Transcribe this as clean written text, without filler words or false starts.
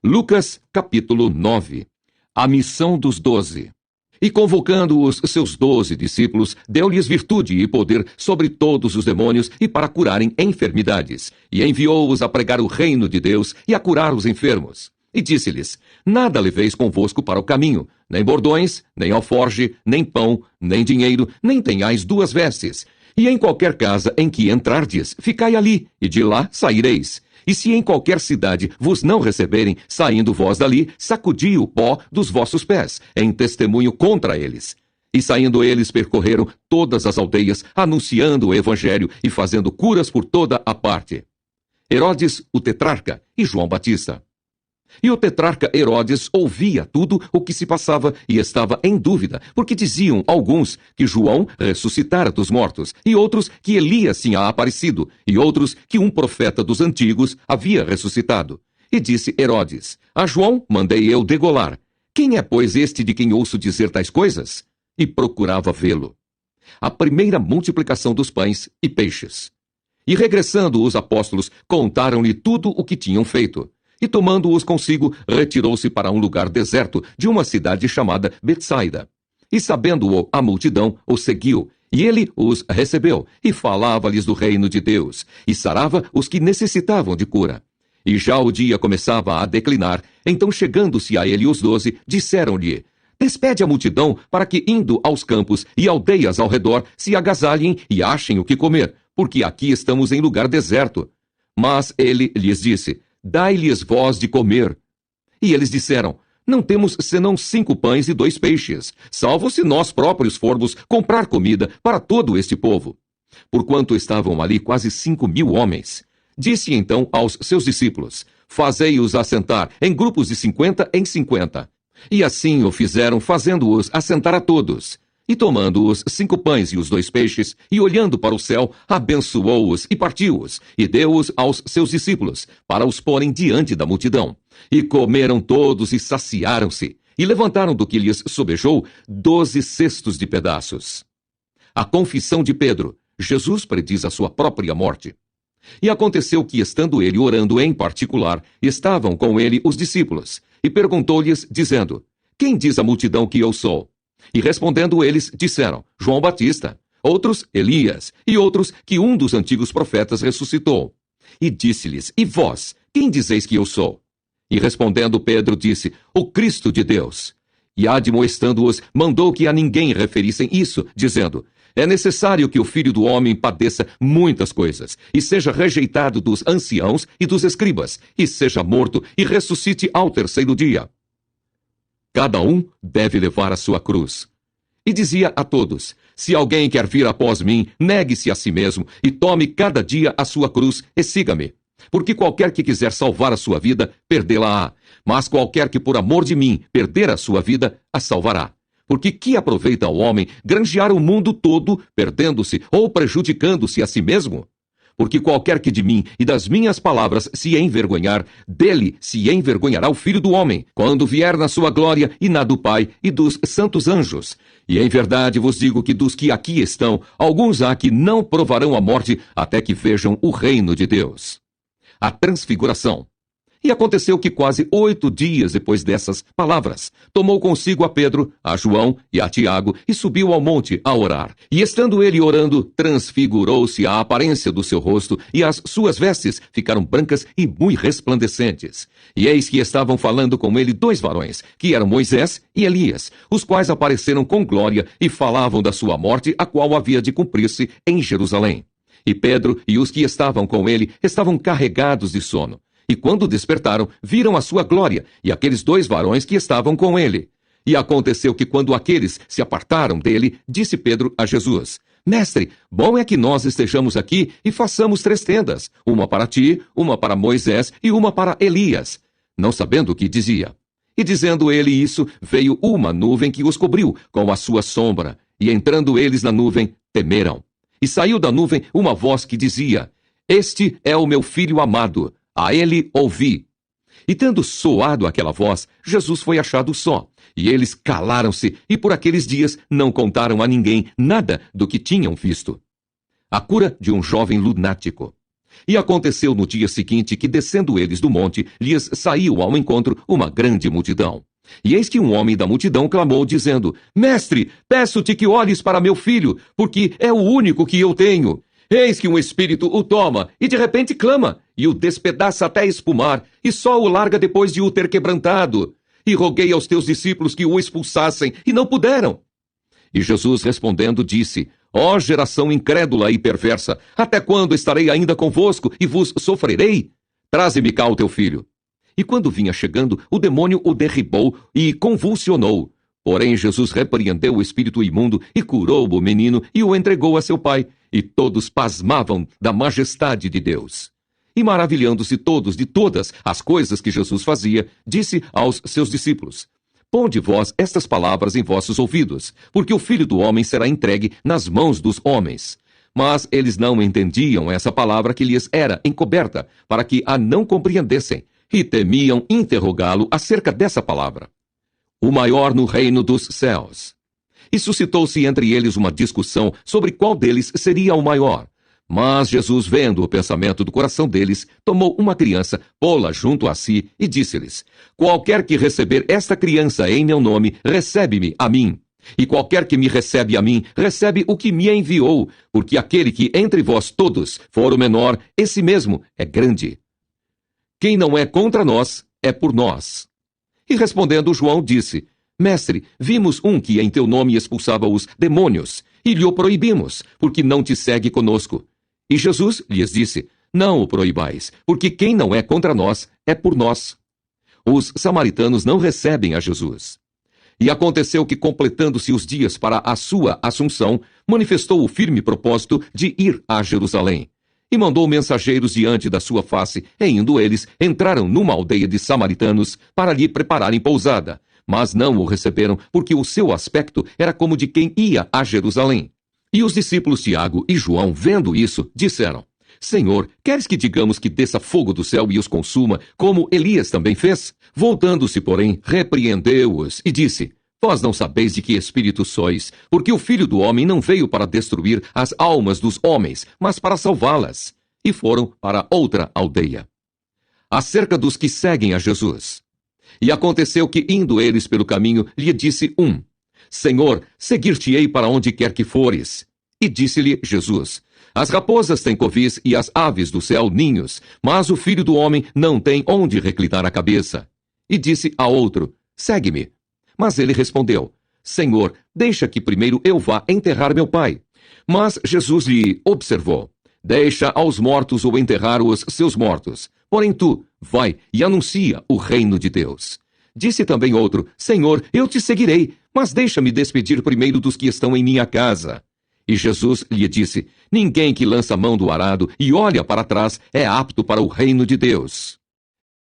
Lucas, capítulo 9. A missão dos 12. E convocando os seus 12 discípulos, deu-lhes virtude e poder sobre todos os demônios e para curarem enfermidades. E enviou-os a pregar o reino de Deus e a curar os enfermos. E disse-lhes: Nada leveis convosco para o caminho, nem bordões, nem alforge, nem pão, nem dinheiro, nem tenhais 2 vestes. E em qualquer casa em que entrardes, ficai ali, e de lá saireis. E se em qualquer cidade vos não receberem, saindo vós dali, sacudi o pó dos vossos pés, em testemunho contra eles. E saindo eles percorreram todas as aldeias, anunciando o evangelho e fazendo curas por toda a parte. Herodes, o tetrarca, e João Batista. E o tetrarca Herodes ouvia tudo o que se passava e estava em dúvida, porque diziam alguns que João ressuscitara dos mortos, e outros que Elias tinha aparecido, e outros que um profeta dos antigos havia ressuscitado. E disse Herodes: A João mandei eu degolar. Quem é, pois, este de quem ouço dizer tais coisas? E procurava vê-lo. A primeira multiplicação dos pães e peixes. E regressando os apóstolos, contaram-lhe tudo o que tinham feito. E tomando-os consigo, retirou-se para um lugar deserto de uma cidade chamada Betsaida. E sabendo-o a multidão, o seguiu, e ele os recebeu, e falava-lhes do reino de Deus, e sarava os que necessitavam de cura. E já o dia começava a declinar, então chegando-se a ele os 12, disseram-lhe: Despede a multidão para que, indo aos campos e aldeias ao redor, se agasalhem e achem o que comer, porque aqui estamos em lugar deserto. Mas ele lhes disse: Dai-lhes vós de comer. E eles disseram: Não temos senão 5 pães e 2 peixes, salvo se nós próprios formos comprar comida para todo este povo. Porquanto estavam ali quase 5.000 homens. Disse então aos seus discípulos: Fazei-os assentar em grupos de 50 em 50. E assim o fizeram, fazendo-os assentar a todos. E tomando os 5 pães e os 2 peixes, e olhando para o céu, abençoou-os e partiu-os, e deu-os aos seus discípulos, para os porem diante da multidão. E comeram todos e saciaram-se, e levantaram do que lhes sobejou 12 cestos de pedaços. A confissão de Pedro. Jesus prediz a sua própria morte. E aconteceu que, estando ele orando em particular, estavam com ele os discípulos, e perguntou-lhes, dizendo: Quem diz a multidão que eu sou? E respondendo eles, disseram: João Batista, outros Elias, e outros que um dos antigos profetas ressuscitou. E disse-lhes: E vós, quem dizeis que eu sou? E respondendo Pedro disse: O Cristo de Deus. E admoestando-os, mandou que a ninguém referissem isso, dizendo: É necessário que o Filho do Homem padeça muitas coisas, e seja rejeitado dos anciãos e dos escribas, e seja morto, e ressuscite ao 3º dia. Cada um deve levar a sua cruz. E dizia a todos: Se alguém quer vir após mim, negue-se a si mesmo, e tome cada dia a sua cruz, e siga-me. Porque qualquer que quiser salvar a sua vida, perdê-la-á. Mas qualquer que por amor de mim perder a sua vida, a salvará. Porque que aproveita ao homem granjear o mundo todo, perdendo-se ou prejudicando-se a si mesmo? Porque qualquer que de mim e das minhas palavras se envergonhar, dele se envergonhará o Filho do Homem, quando vier na sua glória e na do Pai e dos santos anjos. E em verdade vos digo que dos que aqui estão, alguns há que não provarão a morte até que vejam o reino de Deus. A transfiguração. E aconteceu que quase 8 dias depois dessas palavras, tomou consigo a Pedro, a João e a Tiago, e subiu ao monte a orar. E estando ele orando, transfigurou-se a aparência do seu rosto, e as suas vestes ficaram brancas e muito resplandecentes. E eis que estavam falando com ele 2 varões, que eram Moisés e Elias, os quais apareceram com glória e falavam da sua morte, a qual havia de cumprir-se em Jerusalém. E Pedro e os que estavam com ele estavam carregados de sono. E quando despertaram, viram a sua glória, e aqueles 2 varões que estavam com ele. E aconteceu que quando aqueles se apartaram dele, disse Pedro a Jesus: Mestre, bom é que nós estejamos aqui e façamos 3 tendas, uma para ti, uma para Moisés e uma para Elias, não sabendo o que dizia. E dizendo ele isso, veio uma nuvem que os cobriu com a sua sombra, e entrando eles na nuvem, temeram. E saiu da nuvem uma voz que dizia: Este é o meu filho amado, a ele ouvi. E tendo soado aquela voz, Jesus foi achado só. E eles calaram-se, e por aqueles dias não contaram a ninguém nada do que tinham visto. A cura de um jovem lunático. E aconteceu no dia seguinte que, descendo eles do monte, lhes saiu ao encontro uma grande multidão. E eis que um homem da multidão clamou, dizendo: Mestre, peço-te que olhes para meu filho, porque é o único que eu tenho. Eis que um espírito o toma, e de repente clama, e o despedaça até espumar, e só o larga depois de o ter quebrantado. E roguei aos teus discípulos que o expulsassem, e não puderam. E Jesus respondendo disse: Ó geração incrédula e perversa, até quando estarei ainda convosco e vos sofrerei? Traze-me cá o teu filho. E quando vinha chegando, o demônio o derribou e convulsionou. Porém Jesus repreendeu o espírito imundo e curou o menino e o entregou a seu pai. E todos pasmavam da majestade de Deus. E maravilhando-se todos de todas as coisas que Jesus fazia, disse aos seus discípulos: Ponde vós estas palavras em vossos ouvidos, porque o Filho do Homem será entregue nas mãos dos homens. Mas eles não entendiam essa palavra que lhes era encoberta, para que a não compreendessem, e temiam interrogá-lo acerca dessa palavra. O maior no reino dos céus. E suscitou-se entre eles uma discussão sobre qual deles seria o maior. Mas Jesus, vendo o pensamento do coração deles, tomou uma criança, pô-la junto a si e disse-lhes: Qualquer que receber esta criança em meu nome, recebe-me a mim. E qualquer que me recebe a mim, recebe o que me enviou, porque aquele que entre vós todos for o menor, esse mesmo é grande. Quem não é contra nós, é por nós. E respondendo João, disse: Mestre, vimos um que em teu nome expulsava os demônios, e lhe o proibimos, porque não te segue conosco. E Jesus lhes disse: Não o proibais, porque quem não é contra nós, é por nós. Os samaritanos não recebem a Jesus. E aconteceu que, completando-se os dias para a sua assunção, manifestou o firme propósito de ir a Jerusalém. E mandou mensageiros diante da sua face, e indo eles, entraram numa aldeia de samaritanos para lhe prepararem pousada. Mas não o receberam, porque o seu aspecto era como de quem ia a Jerusalém. E os discípulos Tiago e João, vendo isso, disseram: Senhor, queres que digamos que desça fogo do céu e os consuma, como Elias também fez? Voltando-se, porém, repreendeu-os e disse: Vós não sabeis de que espírito sois, porque o Filho do Homem não veio para destruir as almas dos homens, mas para salvá-las. E foram para outra aldeia. Acerca dos que seguem a Jesus. E aconteceu que, indo eles pelo caminho, lhe disse um: Senhor, seguir-te-ei para onde quer que fores. E disse-lhe Jesus: As raposas têm covis e as aves do céu ninhos, mas o Filho do Homem não tem onde reclinar a cabeça. E disse a outro: Segue-me. Mas ele respondeu: Senhor, deixa que primeiro eu vá enterrar meu pai. Mas Jesus lhe observou: Deixa aos mortos ou enterrar os seus mortos. Porém tu, vai e anuncia o reino de Deus. Disse também outro: Senhor, eu te seguirei, mas deixa-me despedir primeiro dos que estão em minha casa. E Jesus lhe disse: Ninguém que lança a mão do arado e olha para trás é apto para o reino de Deus.